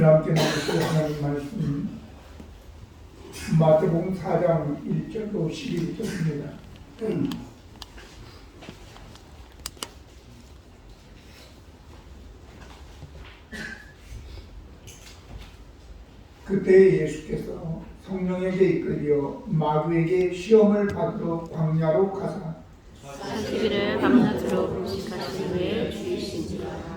오늘 함께 나누실 하나님 말씀 마태복음 4장 1절로 11절입니다. 그때 예수께서 성령에게 이끌려 마귀에게 시험을 받으러 광야로 가사 40일을 밤낮으로 금식하신 후에 죽이신지라.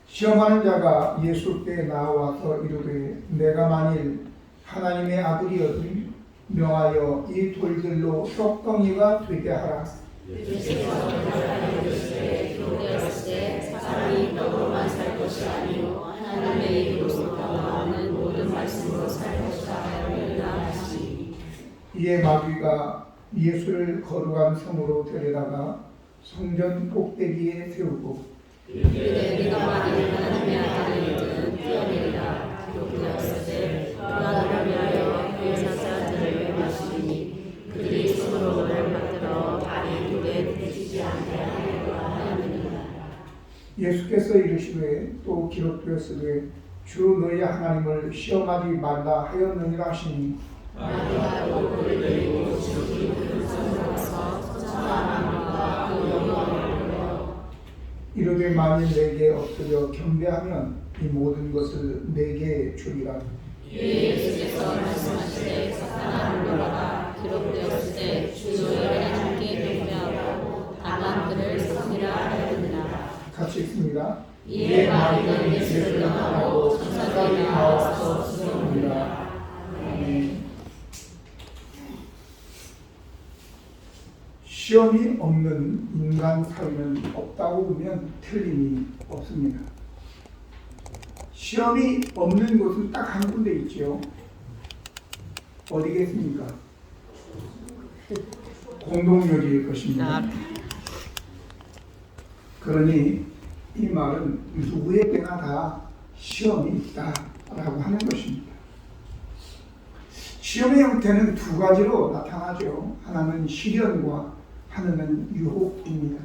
시험하는 자가 예수께 나와서 이르되 내가 만일 하나님의 아들이어든 명하여 이 돌들로 떡덩이가 되게 하라. 예수께서 대답하여 기록되었을 때 사람이 떡으로만 살 것이 아니요 하나님의 입으로서 나오는 모든 말씀으로 살 것이다 하였느니라 하시니. 이에 마귀가 예수를 거룩한 성으로 데려다가 성전 꼭대기에 세우고 이르되 네가 만일 하나님의 아들이거든 뛰어내리라. 기록되었을 때 그가 너를 위하여 그의 사자들을 마시니 그들이 수로를 받들어 다리 돌에 부딪히지 않게 하리라 하였느니라. 예수께서 이르시되 또 기록되었으되 주 너희 하나님을 시험하지 말라 하였느니라 하시니 마귀가 얼굴을 내리고 죽이 큰 산으로 가서 천사한 왕과 그 영광을 보여 이르되 만일 내게 엎드려 경배하면 이 모든 것을 내게 주리라. 예수께서 말씀하시되 사탄아 물러가라. 기록되었을 때 주 너희 하나님께 경배하고 다만 그를 섬기라 하였느니라. 같이 읽습니다. 이에 마귀는 예수를 떠나고 천사들이 나와서 수송합니다. 아멘. 시험이 없는 인간 사회는 없다고 보면 틀림이 없습니다. 시험이 없는 곳은 딱 한 군데 있죠. 어디겠습니까? 공동묘지일 것입니다. 그러니 이 말은 누구에게나 다 시험이 있다라고 하는 것입니다. 시험의 형태는 두 가지로 나타나죠. 하나는 시련과 하나는 유혹입니다.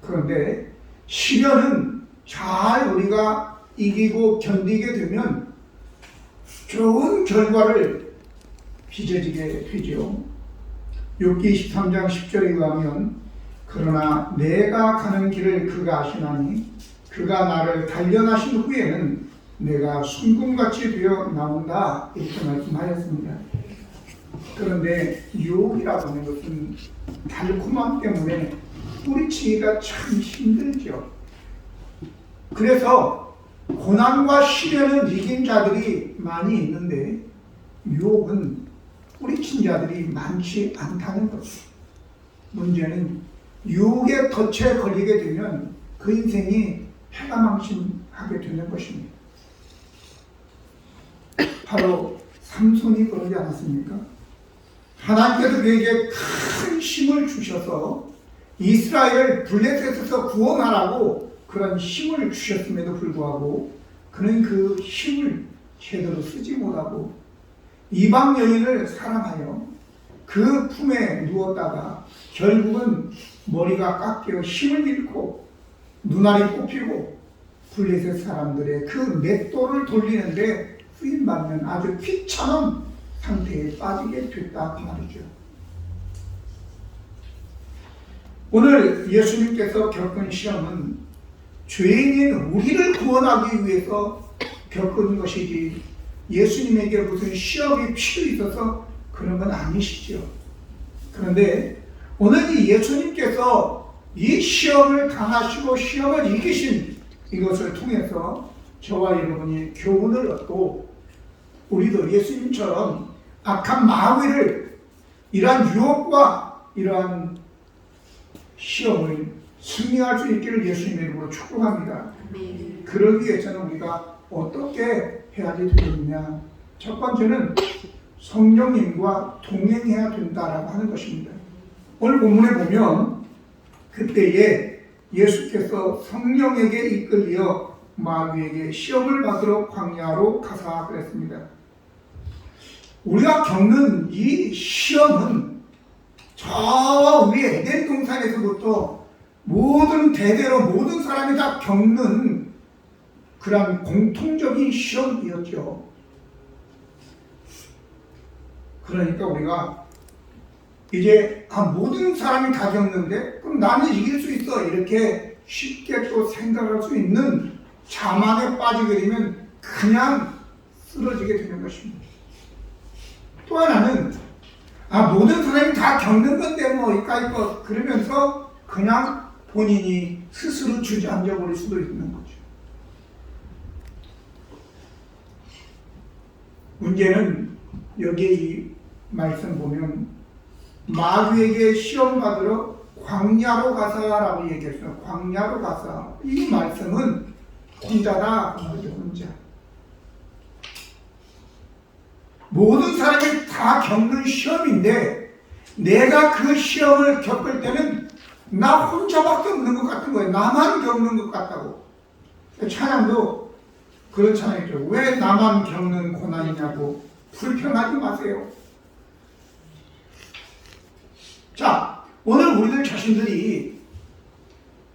그런데 시련은 잘 우리가 이기고 견디게 되면 좋은 결과를 빚어지게 되죠. 욥기 23장 10절에 의하면 그러나 내가 가는 길을 그가 아시나니 그가 나를 단련하신 후에는 내가 순금같이 되어 나온다 이렇게 말씀하였습니다. 그런데 유혹이라고 하는 것은 달콤함 때문에 뿌리치기가 참 힘들죠. 그래서 고난과 시련은 이긴 자들이 많이 있는데 유혹은 뿌리친 자들이 많지 않다는 것이죠. 문제는 유혹의 덫에 걸리게 되면 그 인생이 패가망신하게 되는 것입니다. 바로 삼손이 그러지 않았습니까? 하나님께서 그에게 큰 힘을 주셔서 이스라엘을 블레셋에서 구원하라고 그런 힘을 주셨음에도 불구하고 그는 그 힘을 제대로 쓰지 못하고 이방 여인을 사랑하여 그 품에 누웠다가 결국은 머리가 깎여 힘을 잃고 눈알이 뽑히고 블레셋 사람들의 그 맷돌을 돌리는데 쓰임받는 아주 귀찮은 상태에 빠지게 됐다 그 말이죠. 오늘 예수님께서 겪은 시험은 죄인인 우리를 구원하기 위해서 겪은 것이지 예수님에게 무슨 시험이 필요 있어서 그런 건 아니시죠. 그런데 오늘 이 예수님께서 이 시험을 당하시고 시험을 이기신 이것을 통해서 저와 여러분이 교훈을 얻고 우리도 예수님처럼 악한 마귀를 이러한 유혹과 이러한 시험을 승리할 수 있기를 예수님의 이름으로 축복합니다. 그러기 위해서는 우리가 어떻게 해야지 되겠느냐. 첫 번째는 성령님과 동행해야 된다라고 하는 것입니다. 오늘 본문에 보면 그때에 예수께서 성령에게 이끌려 마귀에게 시험을 받으러 광야로 가사 그랬습니다. 우리가 겪는 이 시험은 저 우리 에덴 동산에서부터 모든 대대로 모든 사람이 다 겪는 그런 공통적인 시험이었죠. 그러니까 우리가 이제 모든 사람이 다 겪는데 그럼 나는 이길 수 있어 이렇게 쉽게 또 생각할 수 있는 자만에 빠지게 되면 그냥 쓰러지게 되는 것입니다. 또 하나는 모든 사람이 다 겪는 건데 뭐 이까이거 그러면서 그냥 본인이 스스로 주저앉아 버릴 수도 있는 거죠. 문제는 여기에 이 말씀 보면 마귀에게 시험 받으러 광야로 가사라고 얘기했어요. 광야로 가사. 이 말씀은 혼자다. 혼자. 모든 사람이 다 겪는 시험인데 내가 그 시험을 겪을 때는 나 혼자밖에 없는 것 같은 거예요. 나만 겪는 것 같다고. 찬양도 그런 찬양이죠. 왜 나만 겪는 고난이냐고. 불평하지 마세요. 자, 오늘 우리들 자신들이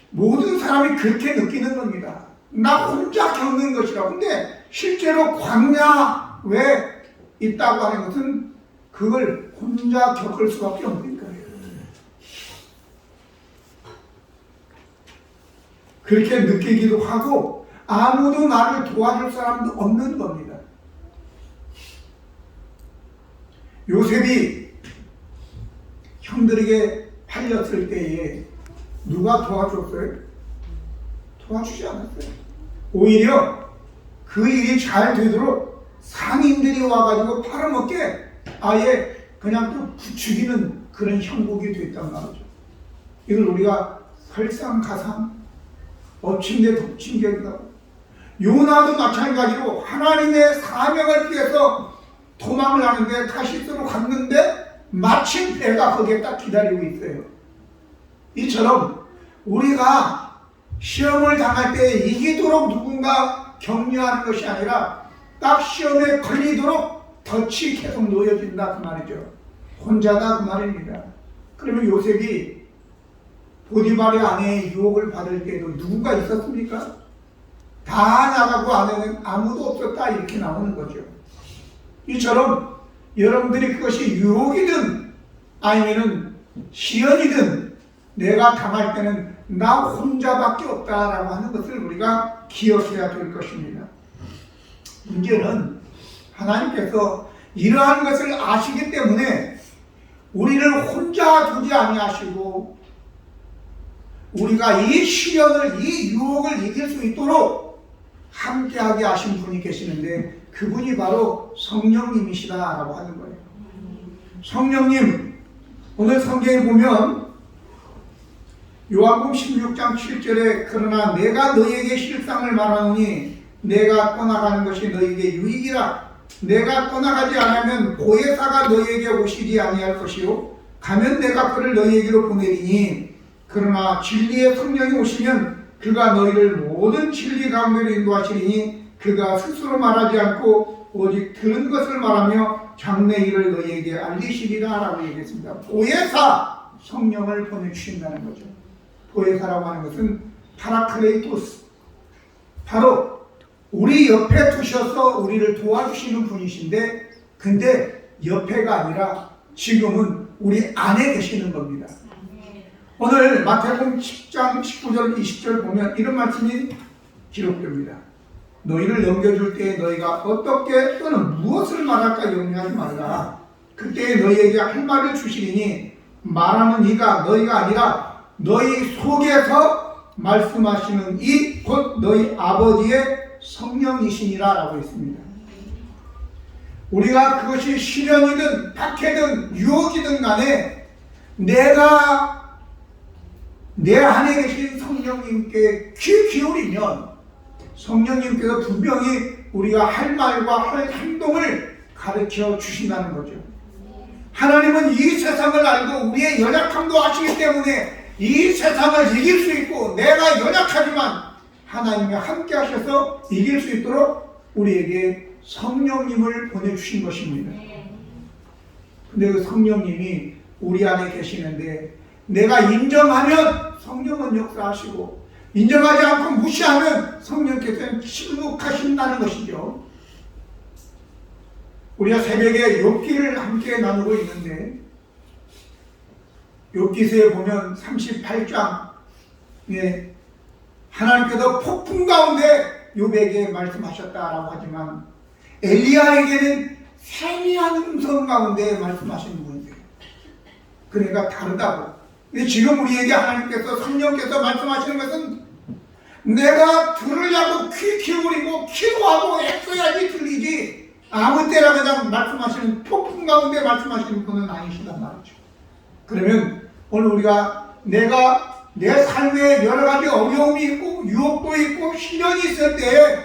모든 사람이 그렇게 느끼는 겁니다. 나 혼자 겪는 것이라. 근데 실제로 광야에 있다고 하는 것은 그걸 혼자 겪을 수밖에 없는 거예요. 그렇게 느끼기도 하고 아무도 나를 도와줄 사람도 없는 겁니다. 요셉이 형들에게 팔렸을 때에 누가 도와줬어요? 도와주지 않았어요. 오히려 그 일이 잘 되도록 상인들이 와가지고 팔아먹게 아예 그냥 또 죽이는 그런 형국이 됐단 말이죠. 이걸 우리가 설상가상 엎친데 덮친 격이다. 요나도 마찬가지로 하나님의 사명을 피해서 도망을 하는데 타시스로 갔는데 마침 배가 거기에 딱 기다리고 있어요. 이처럼 우리가 시험을 당할 때 이기도록 누군가 격려하는 것이 아니라 딱 시험에 걸리도록 덫이 계속 놓여진다 그 말이죠. 혼자다 그 말입니다. 그러면 요셉이 보디발의 아내의 유혹을 받을 때에도 누군가 있었습니까? 다 나가고 아내는 아무도 없었다 이렇게 나오는 거죠. 이처럼 여러분들이 그것이 유혹이든 아니면은 시련이든 내가 당할 때는 나 혼자밖에 없다라고 하는 것을 우리가 기억해야 될 것입니다. 문제는 하나님께서 이러한 것을 아시기 때문에 우리를 혼자 두지 아니하시고 우리가 이 시련을 이 유혹을 이길 수 있도록 함께하게 하신 분이 계시는데 그분이 바로 성령님이시다라고 하는 거예요. 성령님, 오늘 성경에 보면 요한복음 16장 7절에 그러나 내가 너희에게 실상을 말하노니 내가 떠나가는 것이 너희에게 유익이라. 내가 떠나가지 않으면 보혜사가 너희에게 오시지 아니할 것이요 가면 내가 그를 너희에게로 보내리니 그러나 진리의 성령이 오시면 그가 너희를 모든 진리 가운데로 인도하시리니 그가 스스로 말하지 않고 오직 들은 것을 말하며 장래 일을 너희에게 알리시리라 라고 얘기했습니다. 보혜사 성령을 보내주신다는 거죠. 보혜사라고 하는 것은 파라클레이토스, 바로 우리 옆에 두셔서 우리를 도와주시는 분이신데 근데 옆에가 아니라 지금은 우리 안에 계시는 겁니다. 오늘 마태복음 10장 19절 20절 보면 이런 말씀이 기록됩니다. 너희를 넘겨줄 때에 너희가 어떻게 또는 무엇을 말할까 염려하지 말라. 그때 너희에게 할 말을 주시리니 말하는 이가 너희가 아니라 너희 속에서 말씀하시는 이 곧 너희 아버지의 성령이시니라 라고 했습니다. 우리가 그것이 시련이든 박해든 유혹이든 간에 내가 내 안에 계신 성령님께 귀 기울이면 성령님께서 분명히 우리가 할 말과 할 행동을 가르쳐 주신다는 거죠. 하나님은 이 세상을 알고 우리의 연약함도 아시기 때문에 이 세상을 이길 수 있고 내가 연약하지만 하나님이 함께 하셔서 이길 수 있도록 우리에게 성령님을 보내주신 것입니다. 근데 그 성령님이 우리 안에 계시는데 내가 인정하면 성령은 역사하시고 인정하지 않고 무시하면 성령께서는 침묵하신다는 것이죠. 우리가 새벽에 욥기를 함께 나누고 있는데 욥기서에 보면 38장에 하나님께서 폭풍 가운데 욥에게 말씀하셨다라고 하지만 엘리야에게는 세미한 음성 가운데 말씀하시는 분이에요. 그러니까 다르다고. 근데 지금 우리에게 하나님께서 성령께서 말씀하시는 것은 내가 들으려고 귀 기울이고 기도하고 애써야지 들리지 아무 때나 그냥 말씀하시는 폭풍 가운데 말씀하시는 분은 아니시단 말이죠. 그러면 오늘 우리가 내가 내 삶에 여러 가지 어려움이 있고 유혹도 있고 시련이 있을 때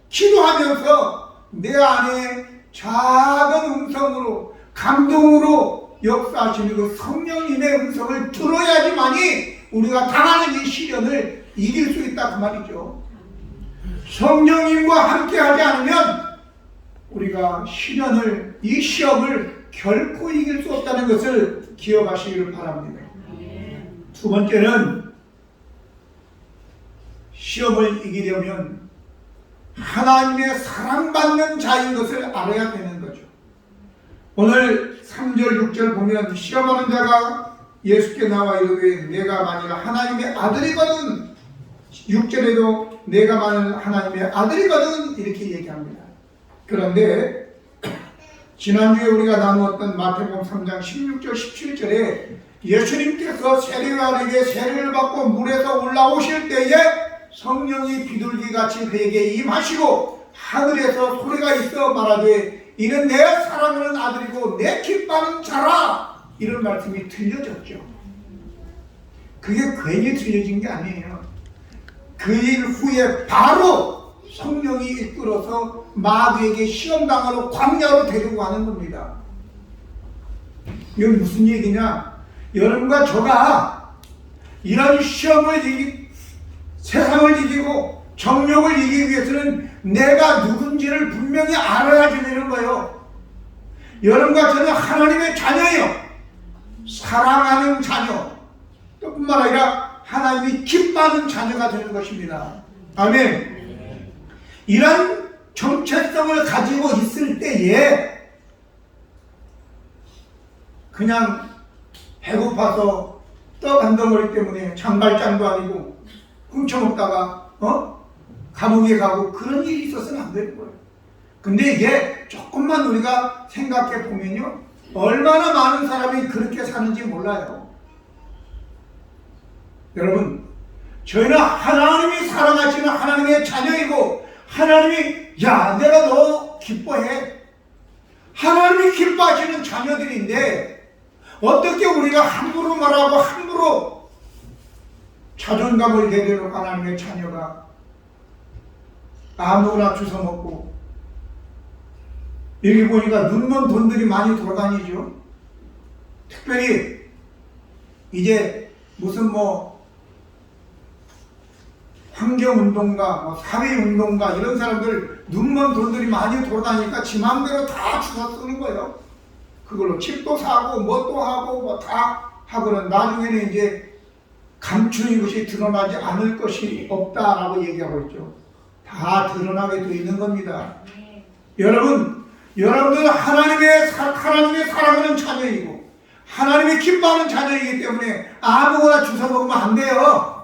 기도하면서 내 안에 작은 음성으로 감동으로 역사하시는 그 성령님의 음성을 들어야지만이 우리가 당하는 이 시련을 이길 수 있다 그 말이죠. 성령님과 함께 하지 않으면 우리가 이 시험을 결코 이길 수 없다는 것을 기억하시기를 바랍니다. 두 번째는 시험을 이기려면 하나님의 사랑받는 자인 것을 알아야 되는 거죠. 오늘 3절 6절 보면 시험하는 자가 예수께 나와 이르되 내가 만일 하나님의 아들이거든 6절에도 내가 만일 하나님의 아들이거든 이렇게 얘기합니다. 그런데 지난주에 우리가 나누었던 마태복음 3장 16절 17절에 예수님께서 세례요한에게 세례를 받고 물에서 올라오실 때에 성령이 비둘기같이 그에게 임하시고 하늘에서 소리가 있어 말하되 이는 내 사랑하는 아들이고 내 기뻐하는 자라 이런 말씀이 들려졌죠. 그게 괜히 들려진 게 아니에요. 그 일 후에 바로 성령이 이끌어서 마귀에게 시험당하러 광야로 데리고 가는 겁니다. 이건 무슨 얘기냐? 여러분과 저가 이런 시험을 세상을 이기고 정욕을 이기기 위해서는 내가 누군지를 분명히 알아야 되는 거예요. 여러분과 저는 하나님의 자녀예요. 사랑하는 자녀. 또 뿐만 아니라 하나님이 기뻐하는 자녀가 되는 것입니다. 아멘. 이런 정체성을 가지고 있을 때에 그냥 배고파서 떡 한 덩어리 때문에 장발장도 아니고 훔쳐먹다가 감옥에 가고 그런 일이 있어서는 안 되는 거예요. 근데 이게 조금만 우리가 생각해 보면요 얼마나 많은 사람이 그렇게 사는지 몰라요. 여러분 저희는 하나님이 사랑하시는 하나님의 자녀이고 하나님이 야 내가 너 기뻐해 하나님이 기뻐하시는 자녀들인데 어떻게 우리가 함부로 말하고 함부로 자존감을 내려놓고 하나님의 자녀가 아무거나 주워먹고 여기 보니까 눈먼 돈들이 많이 돌아다니죠. 특별히 이제 무슨 환경운동가, 사회운동가 이런 사람들 눈먼 돈들이 많이 돌아다니니까 지 마음대로 다 주워 쓰는 거예요. 그걸로 칩도 사고 뭣도 하고 다 하고는 나중에는 이제 감추는 것이 드러나지 않을 것이 없다라고 얘기하고 있죠. 다 드러나게 돼 있는 겁니다. 여러분들은 하나님의 사랑하는 자녀이고 하나님이 기뻐하는 자녀이기 때문에 아무거나 주워 먹으면 안 돼요.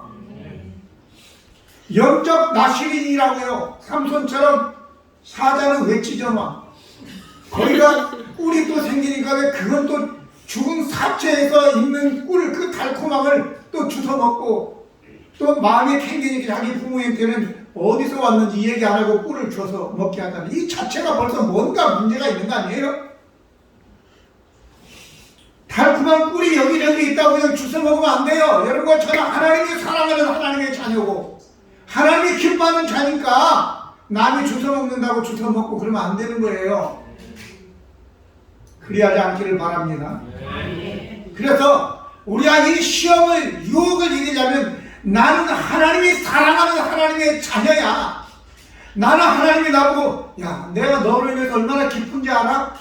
영적 나시린이라고요. 삼손처럼 사자는 외치잖아. 거기가 꿀이 또 생기니까 왜 그건 또 죽은 사체에서 있는 꿀 그 달콤함을 또 주워 먹고 또 마음이 캥기니까 자기 부모님께는 어디서 왔는지 얘기 안 하고 꿀을 줘서 먹게 한다는 이 자체가 벌써 뭔가 문제가 있는 거 아니에요? 달콤한 꿀이 여기저기 있다고 그냥 주워 먹으면 안 돼요. 여러분과 저는 하나님이 사랑하는 하나님의 자녀고 하나님이 기뻐하는 자니까 남이 주워 먹는다고 주워 먹고 그러면 안 되는 거예요. 그리하지 않기를 바랍니다. 그래서 우리가 이 시험을 유혹을 이기려면 나는 하나님이 사랑하는 하나님의 자녀야. 나는 하나님이 나보고 야 내가 너를 위해서 얼마나 기쁜지 알아?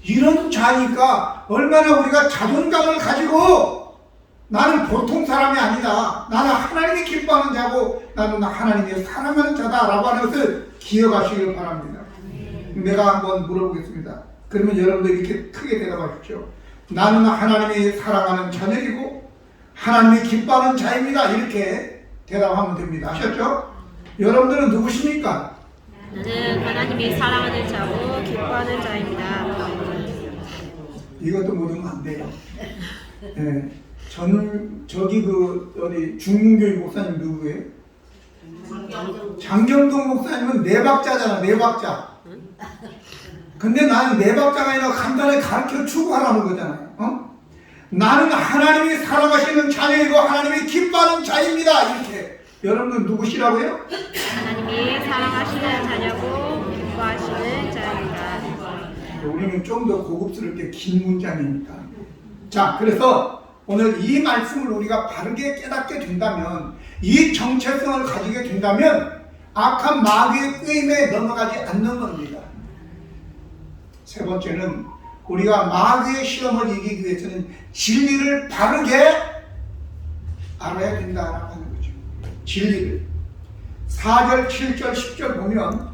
이런 자니까 얼마나 우리가 자존감을 가지고 나는 보통 사람이 아니다. 나는 하나님이 기뻐하는 자고 나는 하나님이 사랑하는 자다라고 하는 것을 기억하시길 바랍니다. 내가 한번 물어보겠습니다. 그러면 여러분들 이렇게 크게 대답하십시오. 나는 하나님이 사랑하는 자녀이고 하나님이 기뻐하는 자입니다. 이렇게 대답하면 됩니다. 아셨죠? 여러분들은 누구십니까? 나는 하나님이 사랑하는 자고 기뻐하는 자입니다. 이것도 모르면 안 돼요. 네. 저기 어디 중문교회 목사님 누구예요? 장경동 목사님은 네 박자잖아, 네 박자. 근데 나는 네 박자가 아니라 간단하게 가르쳐 주고 하라는 거잖아요. 나는 하나님이 사랑하시는 자녀이고 하나님이 기뻐하는 자입니다. 이렇게. 여러분들 누구시라고요? 하나님이 사랑하시는 자녀고 기뻐하시는 자입니다. 우리는 좀 더 고급스럽게 긴 문장이니까. 자, 그래서 오늘 이 말씀을 우리가 바르게 깨닫게 된다면, 이 정체성을 가지게 된다면 악한 마귀의 꾀임에 넘어가지 않는 겁니다. 세 번째는 우리가 마귀의 시험을 이기기 위해서는 진리를 바르게 알아야 된다라고 하는 거죠. 진리를. 4절, 7절, 10절 보면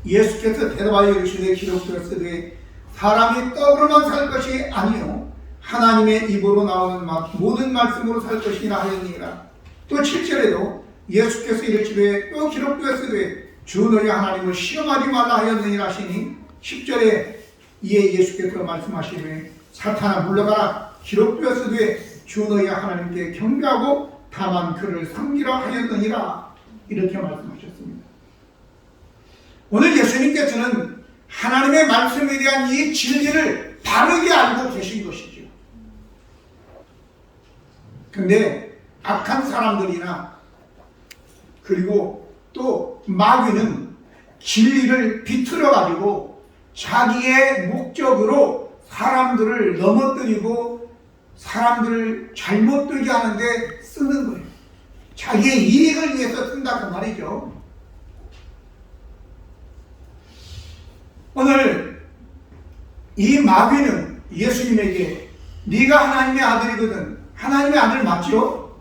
예수께서 대답하여 이르시되 기록되었으되 사람이 떡으로만 살 것이 아니요 하나님의 입으로 나오는 모든 말씀으로 살 것이라 하였느니라. 또 7절에도 예수께서 이르시되 또 기록되었으되 주 너희 하나님을 시험하지 말라 하였느니라 하시니 10절에 이에 예수께서 말씀하시되 사탄아 물러가라 기록되었으되 주 너희 하나님께 경배하고 다만 그를 섬기라 하였느니라. 이렇게 말씀하셨습니다. 오늘 예수님께서는 하나님의 말씀에 대한 이 진리를 바르게 알고 계신 것이죠. 근데 악한 사람들이나 그리고 또 마귀는 진리를 비틀어 가지고 자기의 목적으로 사람들을 넘어뜨리고 사람들을 잘못되게 하는데 쓰는 거예요. 자기의 이익을 위해서 쓴다 그 말이죠. 오늘 이 마귀는 예수님에게 네가 하나님의 아들이거든. 하나님의 아들 맞죠?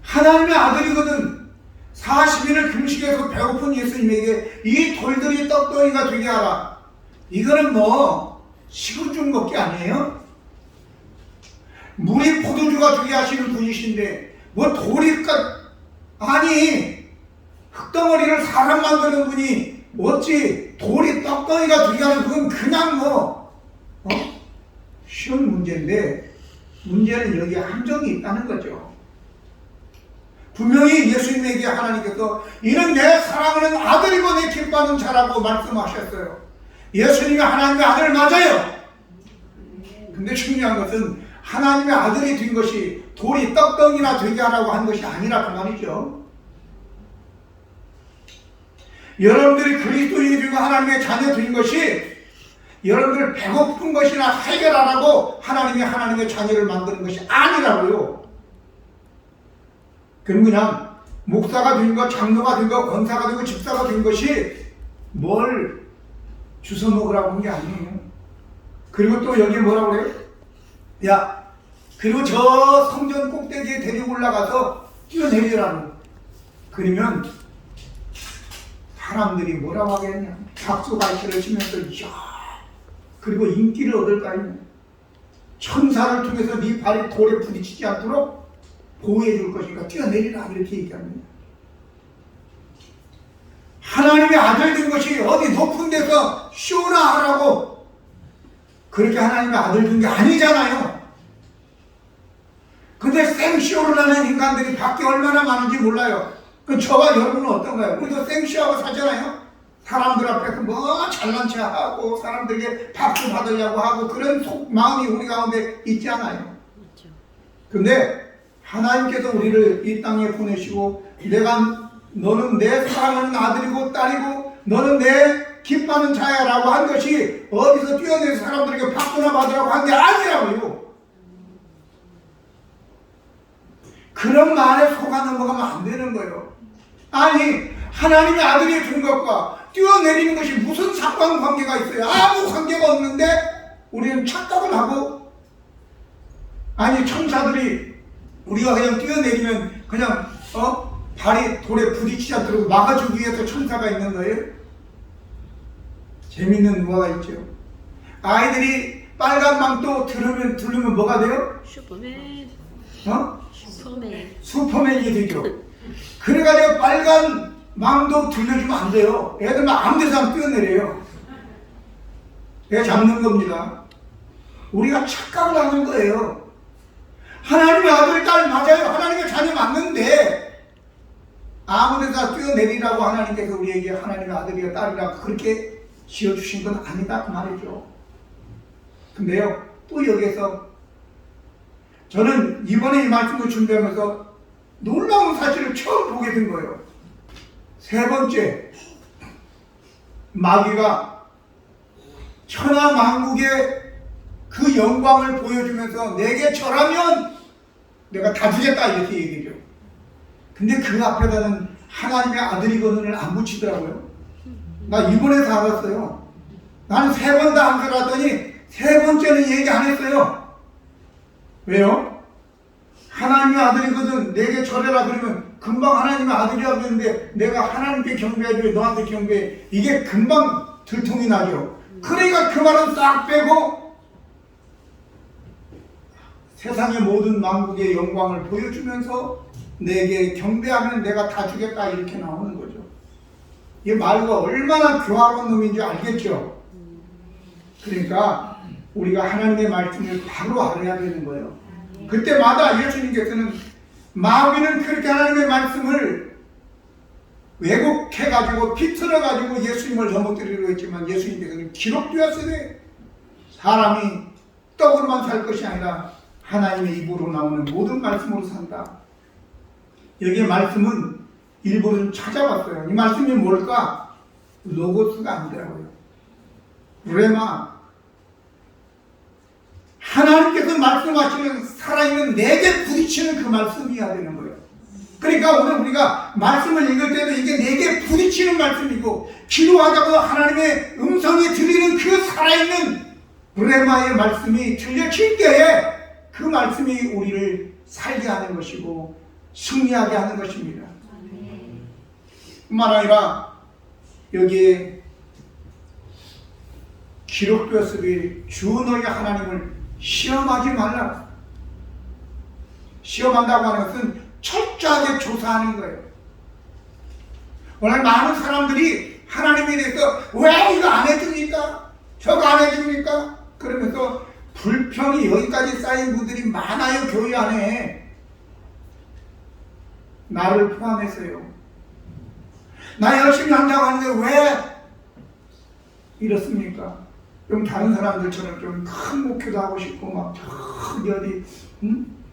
하나님의 아들이거든. 40일을 금식해서 배고픈 예수님에게 이 돌들이 떡덩이가 되게 하라. 이거는 뭐 식은죽 먹기 아니에요? 물이 포도주가 되게 하시는 분이신데 뭐 돌이 아니 흙덩어리를 사람 만드는 분이 어찌 돌이 떡덩이가 되게 하는 그건 그냥 쉬운 문제인데 문제는 여기에 함정이 있다는 거죠. 분명히 예수님에게 하나님께서 이는 내 사랑하는 아들이고 내 기뻐하는 자라고 말씀하셨어요. 예수님이 하나님의 아들 맞아요. 근데 중요한 것은 하나님의 아들이 된 것이 돌이 떡덩이나 되게 하라고 한 것이 아니라 그 말이죠. 여러분들이 그리스도인이 되고 하나님의 자녀 된 것이 여러분들 배고픈 것이나 해결하라고 하나님이 하나님의 자녀를 만드는 것이 아니라고요. 그럼 그냥 목사가 된 것, 장로가 된 것, 권사가 되고 집사가 된 것이 뭘 주워 먹으라고 한 게 아니에요. 그리고 또 여기 뭐라고 그래요? 야, 그리고 저 성전 꼭대기에 데리고 올라가서 뛰어내리라고. 그러면 사람들이 뭐라고 하겠냐? 박수갈채를 치면서 이야, 그리고 인기를 얻을 거 아니냐? 천사를 통해서 네 발이 돌에 부딪히지 않도록 보호해 줄 것이니까 뛰어내리라 이렇게 얘기합니다. 하나님의 아들 된 것이 어디 높은 데서 쇼나 하라고 그렇게 하나님의 아들 된 게 아니잖아요. 근데 생쇼를 하는 인간들이 밖에 얼마나 많은지 몰라요. 그 저와 여러분은 어떤가요? 우리도 생쇼하고 살잖아요. 사람들 앞에서 뭐 잘난 체 하고 사람들에게 박수 받으려고 하고 그런 마음이 우리 가운데 있지 않아요. 근데 하나님께서 우리를 이 땅에 보내시고 너는 내 사랑하는 아들이고 딸이고 너는 내 기뻐하는 자야 라고 한 것이 어디서 뛰어내서 사람들에게 박수나 받으라고 한 게 아니라고요. 그런 말에 속아 넘어가면 안 되는 거예요. 아니 하나님의 아들이 준 것과 뛰어내리는 것이 무슨 상관관계가 있어요? 아무 관계가 없는데 우리는 착각을 하고 아니 천사들이 우리가 그냥 뛰어내리면 그냥 발이 돌에 부딪히지 않도록 막아주기 위해서 천사가 있는 거예요? 재밌는 뭐가 있죠. 아이들이 빨간 망토 두르면 뭐가 돼요? 슈퍼맨. 슈퍼맨. 슈퍼맨이 되죠. 그래가지고 빨간 망토 들려주면 안 돼요. 애들 막 아무 데서 뛰어내려요. 애 잡는 겁니다. 우리가 착각을 하는 거예요. 하나님의 아들, 딸 맞아요. 하나님의 자녀 맞는데 아무 데서 뛰어내리라고 하나님께서 우리에게 하나님의 아들이야 딸이라고 그렇게 지어주신 건 아니다 그 말이죠. 근데요, 또 여기에서 저는 이번에 이 말씀을 준비하면서 놀라운 사실을 처음 보게 된 거예요. 세 번째, 마귀가 천하만국의 그 영광을 보여주면서 내게 절하면 내가 다 주겠다 이렇게 얘기죠. 근데 그 앞에다는 하나님의 아들이거든을 안 붙이더라고요. 나 이번에 다 알았어요. 나는 세 번 다 한 줄 알았더니 세 번째는 얘기 안 했어요. 왜요? 하나님의 아들이거든 내게 절해라 그러면 금방 하나님의 아들이라고 했는데 내가 하나님께 경배해줘 너한테 경배해 이게 금방 들통이 나죠. 그러니까 그 말은 싹 빼고 세상의 모든 만국의 영광을 보여주면서 내게 경배하면 내가 다 주겠다 이렇게 나오는 거죠. 이 말과 얼마나 교활한 놈인지 알겠죠. 그러니까 우리가 하나님의 말씀을 바로 알아야 되는 거예요. 그때마다 예수님께서는 마귀는 그렇게 하나님의 말씀을 왜곡해가지고 비틀어가지고 예수님을 넘어뜨리려고 했지만 예수님께서는 기록되었으되 사람이 떡으로만 살 것이 아니라 하나님의 입으로 나오는 모든 말씀으로 산다. 여기에 말씀은 일부러 찾아봤어요. 이 말씀이 뭘까? 로고스가 아니더라고요. 레마. 하나님께서 말씀하시는 살아있는 내게 부딪히는 그 말씀이어야 되는 거예요. 그러니까 오늘 우리가 말씀을 읽을 때도 이게 내게 부딪히는 말씀이고 기도하다가 하나님의 음성이 들리는 그 살아있는 레마의 말씀이 들려질 때에 그 말씀이 우리를 살게 하는 것이고 승리하게 하는 것입니다. 뿐만 아니라 여기에 기록되었으니 주 너희 하나님을 시험하지 말라. 시험한다고 하는 것은 철저하게 조사하는 거예요. 오늘 많은 사람들이 하나님에 대해서 왜 이거 안 해줍니까? 저거 안 해줍니까? 그러면서 불평이 여기까지 쌓인 분들이 많아요. 교회 안에. 나를 포함해서요. 나 열심히 한다고 하는데 왜 이렇습니까? 좀 다른 사람들처럼 좀 큰 목표도 하고 싶고 막 저기 어디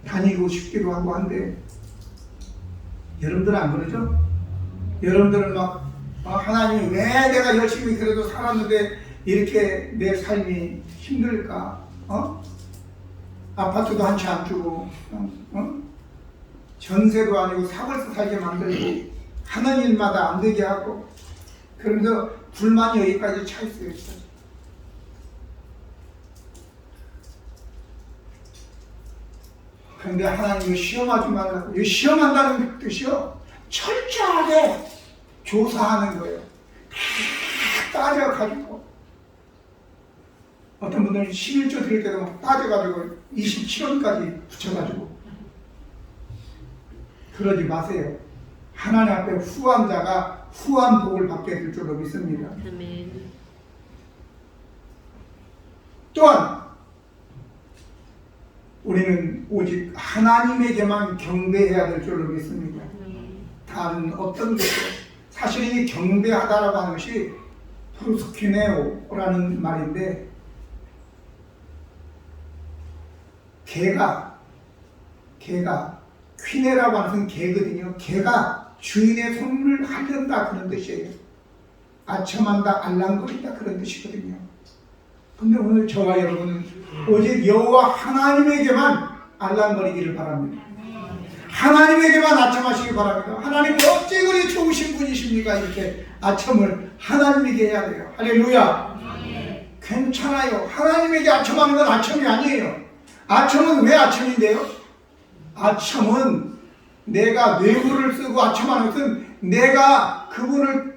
다니고 싶기도 하고 한데 여러분들은 안 그러죠? 여러분들은 막 하나님이 왜 내가 열심히 그래도 살았는데 이렇게 내 삶이 힘들까? 아파트도 한 채 안 주고 전세도 아니고 사벌서 살게 만들고 하는 일마다 안 되게 하고 그러면서 불만이 여기까지 차 있어요. 그런데 하나님이 시험하지 말라고. 이 시험한다는 뜻이요 철저하게 조사하는 거예요. 다 따져가지고 어떤 분들은 11조 드릴 때도 막 따져가지고 27원까지 붙여가지고 그러지 마세요. 하나님 앞에 후한 자가 후한 복을 받게 될 줄로 믿습니다. 아멘. 또한 우리는 오직 하나님에게만 경배해야 될 줄로 믿습니다. 다른 어떤 것도 사실 이 경배하다라고 하는 것이 프로스키네오라는 말인데 개가 퀴네라고 하는 것은 개거든요. 개가 주인의 손을 하련다 그런 뜻이에요. 아첨한다, 알랑거린다 그런 뜻이거든요. 근데 오늘 저와 여러분은 오직 여호와 하나님에게만 알랑거리기를 바랍니다. 하나님에게만 아첨하시기 바랍니다. 하나님 어찌 그리 좋으신 분이십니까? 이렇게 아첨을 하나님에게 해야 돼요. 할렐루야. 괜찮아요. 하나님에게 아첨하는 건 아첨이 아니에요. 아첨은 왜 아첨인데요? 아첨은 내가 뇌물을 쓰고 아첨하는 것은 내가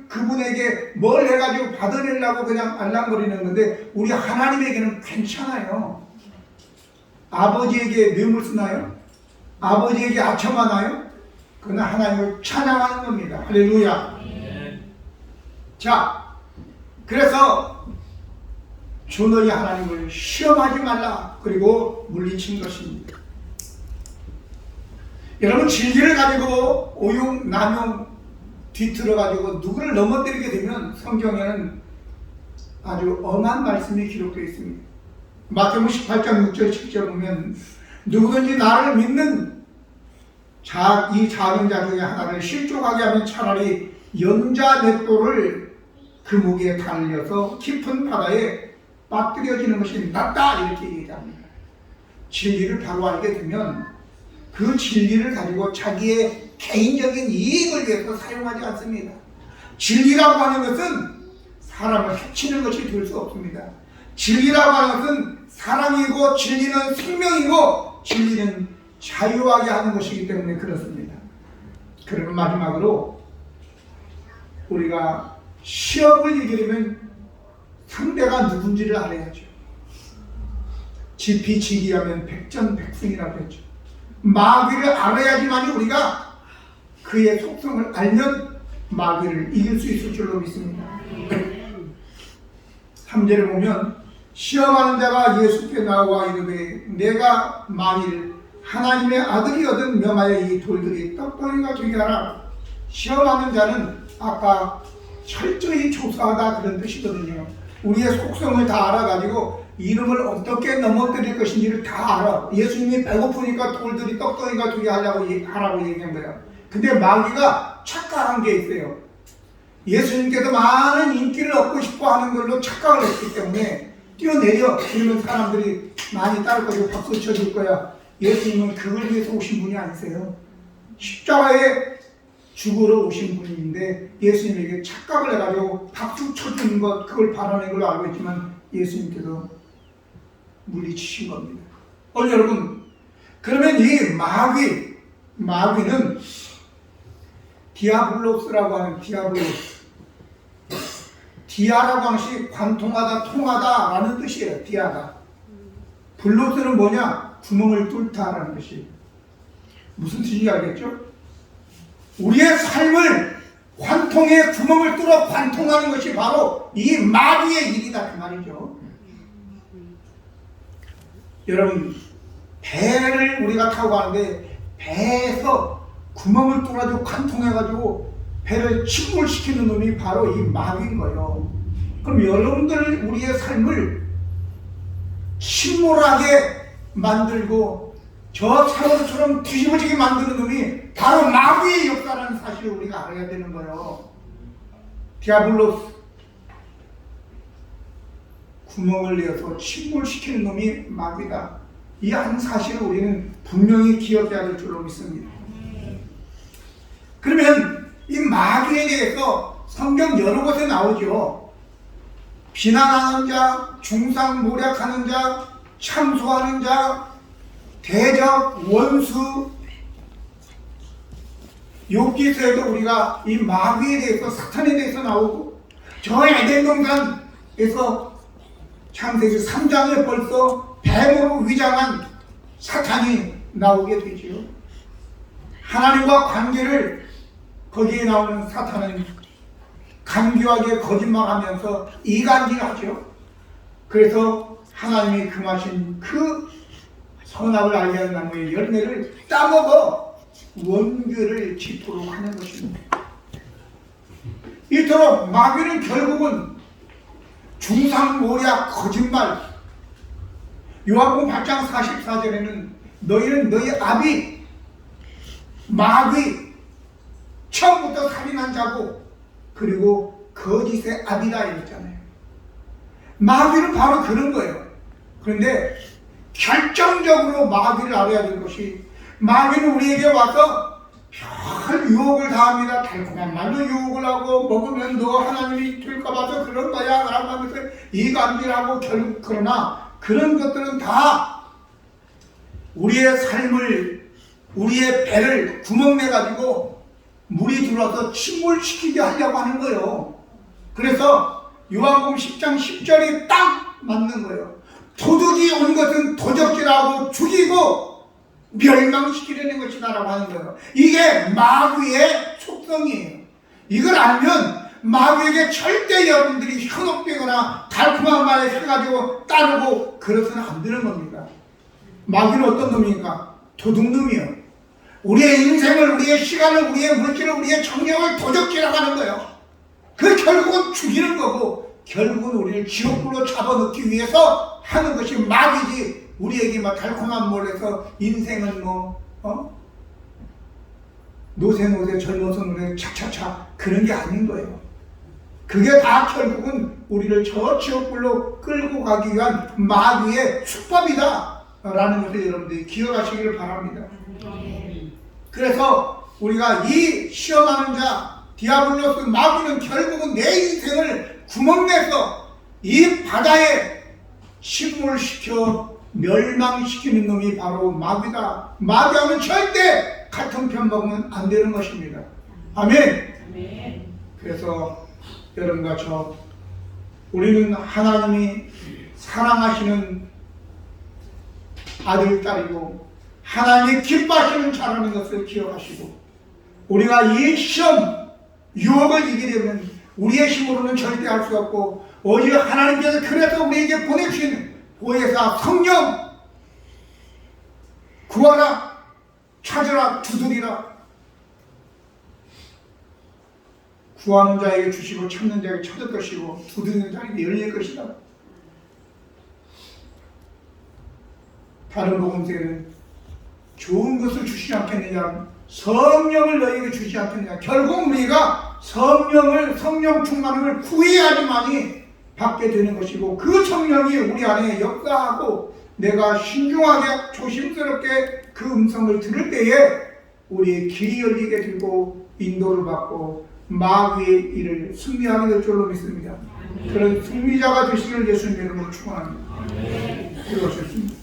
그분에게 뭘 해가지고 받아내려고 그냥 알랑거리는 건데, 우리 하나님에게는 괜찮아요. 아버지에게 뇌물 쓰나요? 아버지에게 아첨하나요? 그건 하나님을 찬양하는 겁니다. 할렐루야. 자, 그래서 주 너희 하나님을 시험하지 말라, 그리고 물리친 것입니다. 여러분, 진리를 가지고 오용, 남용, 뒤틀어 가지고 누구를 넘어뜨리게 되면 성경에는 아주 엄한 말씀이 기록되어 있습니다. 마태복음 18장 6절 7절 보면, 누구든지 나를 믿는 이 작은 자 중에 하나를 실족하게 하면 차라리 연자 맷돌을 그 목에 달려서 깊은 바다에 빠뜨려지는 것이 낫다, 이렇게 얘기합니다. 진리를 바로 알게 되면 그 진리를 가지고 자기의 개인적인 이익을 위해서 사용하지 않습니다. 진리라고 하는 것은 사람을 해치는 것이 될 수 없습니다. 진리라고 하는 것은 사랑이고, 진리는 생명이고, 진리는 자유하게 하는 것이기 때문에 그렇습니다. 그러면 마지막으로 우리가 시험을 이기려면 상대가 누군지를 알아야죠. 지피지기하면 백전백승이라고 했죠. 마귀를 알아야지만 우리가 그의 속성을 알면 마귀를 이길 수 있을 줄로 믿습니다. 3절에 보면, 시험하는 자가 예수께 나와 이르되 내가 만일 하나님의 아들이거든 명하여 이 돌들이 떡덩이가 되게 하라. 시험하는 자는 아까 철저히 조사하다, 그런 뜻이거든요. 우리의 속성을 다 알아가지고 이름을 어떻게 넘어뜨릴 것인지를 다 알아. 예수님이 배고프니까 돌들이 떡덩이가 되게 하라고 얘기한 거예요. 근데 마귀가 착각한 게 있어요. 예수님께서 많은 인기를 얻고 싶어 하는 걸로 착각을 했기 때문에 뛰어내려, 그러면 사람들이 많이 따를 거고 박수 쳐줄 거야. 예수님은 그걸 위해서 오신 분이 아니세요. 십자가에 죽으러 오신 분인데 예수님에게 착각을 해가지고 박수 쳐주는 것, 그걸 바라는 걸로 알고 있지만 예수님께서 물리치신 겁니다. 여러분, 그러면 이 마귀는 디아블로스라고 하는, 디아라고 하는 것이 관통하다, 통하다 라는 뜻이에요. 디아가. 블로스는 뭐냐? 구멍을 뚫다라는 뜻이에요. 무슨 뜻인지 알겠죠? 우리의 삶을 관통에 구멍을 뚫어 관통하는 것이 바로 이 마귀의 일이다, 그 말이죠. 여러분, 배를 우리가 타고 가는데 배에서 구멍을 뚫어가지고 관통해가지고 배를 침몰시키는 놈이 바로 이 마귀인 거예요. 그럼 여러분들 우리의 삶을 침몰하게 만들고 저 세월처럼 뒤집어지게 만드는 놈이 바로 마귀의 역사라는 사실을 우리가 알아야 되는 거예요. 디아블로스, 구멍을 내서 침몰시키는 놈이 마귀다. 이 한 사실을 우리는 분명히 기억해야 될 줄로 믿습니다. 그러면 이 마귀에 대해서 성경 여러 곳에 나오죠. 비난하는 자, 중상모략하는 자, 참소하는 자, 대적, 원수. 욥기서에도 우리가 이 마귀에 대해서, 사탄에 대해서 나오고, 저 에덴 동산에서 창세기 3장에 벌써 뱀으로 위장한 사탄이 나오게 되지요. 하나님과 관계를, 거기에 나오는 사탄은 간교하게 거짓말하면서 이간질하죠. 그래서 하나님이 금하신 그 선악을 알게 하는 나무의 열매를 따먹어 원죄를 짓도록 하는 것입니다. 이토록 마귀는 결국은 중상모략, 거짓말. 요한복음 8장 44절에는 너희는 너희 아비 마귀, 처음부터 살인한 자고 그리고 거짓의 아비다 이랬잖아요. 마귀는 바로 그런 거예요. 그런데 결정적으로 마귀를 알아야 될 것이, 마귀는 우리에게 와서 별 유혹을 다합니다. 달콤한 말로 유혹을 하고, 먹으면 너 하나님이 될까 봐서 그런 거야 라고 하면서 이간질하고, 결국 그러나 그런 것들은 다 우리의 삶을, 우리의 배를 구멍 내가지고 물이 들어와서 침몰시키게 하려고 하는 거예요. 그래서 요한복음 10장 10절이 딱 맞는 거예요. 도둑이 온 것은 도적질하고 죽이고 멸망시키려는 것이다 라고 하는 거예요. 이게 마귀의 속성이에요. 이걸 알면 마귀에게 절대 여러분들이 현혹되거나 달콤한 말에 해가지고 따르고 그러서는 안 되는 겁니다. 마귀는 어떤 놈입니까? 도둑놈이에요. 우리의 인생을, 우리의 시간을, 우리의 물질을, 우리의 정력을 도적질하는 거예요. 그 결국은 죽이는 거고 결국은 우리를 지옥불로 잡아넣기 위해서 하는 것이 마귀지, 우리에게 막 달콤한 몰에서 인생은 노세 젊어서 노래 차차차 그런 게 아닌 거예요. 그게 다 결국은 우리를 저 지옥불로 끌고 가기 위한 마귀의 수법이다 라는 것을 여러분들이 기억하시기를 바랍니다. 그래서 우리가 이 시험하는 자 디아블로스 마귀는 결국은 내 인생을 구멍내서 이 바다에 침몰시켜 멸망시키는 놈이 바로 마귀다. 마귀하면 절대 같은 편 먹으면 안 되는 것입니다. 아멘. 그래서 여러분과 저 우리는 하나님이 사랑하시는 아들, 딸이고 하나님이 기뻐하시는 자라는 것을 기억하시고 우리가 이 시험, 유혹을 이기려면 우리의 힘으로는 절대 할 수 없고 오직 하나님께서 그래서 우리에게 보내주신 보혜사 성령 구하라, 찾으라, 두드리라. 구하는 자에게 주시고 찾는 자에게 찾을 것이고 두드리는 자에게 열릴 것이다. 다른 복음서에는 좋은 것을 주시지 않겠느냐, 성령을 너희에게 주시지 않겠느냐. 결국 우리가 성령 충만함을 구해야지만이 받게 되는 것이고 그 성령이 우리 안에 역사하고 내가 신중하게 조심스럽게 그 음성을 들을 때에 우리의 길이 열리게 되고 인도를 받고 마귀의 일을 승리하게 될 줄로 믿습니다. 그런 승리자가 되시길 예수님 이름으로 축원합니다. 기도하셨습니다.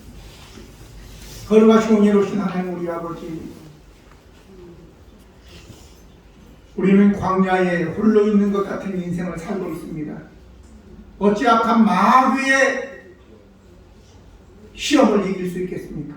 거룩하시고 은혜로우신 하나님 우리 아버지, 우리는 광야에 홀로 있는 것 같은 인생을 살고 있습니다. 어찌 악한 마귀의 시험을 이길 수 있겠습니까?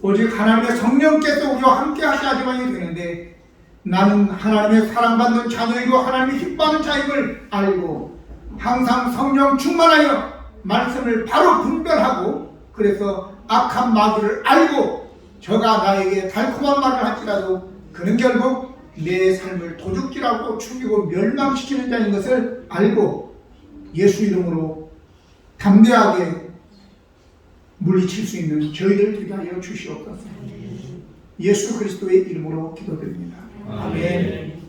오직 하나님의 성령께서 우리와 함께 하셔야지만이 되는데 나는 하나님의 사랑받는 자녀이고 하나님의 기뻐하는 자임을 알고 항상 성령 충만하여 말씀을 바로 분별하고 그래서 악한 마귀를 알고 저가 나에게 달콤한 말을 할지라도 그는 결국 내 삶을 도둑질하고 죽이고 멸망시키는 자인 것을 알고 예수 이름으로 담대하게 물리칠 수 있는 저희들 되게 하여 주시옵소서. 예수 그리스도의 이름으로 기도드립니다. 아멘.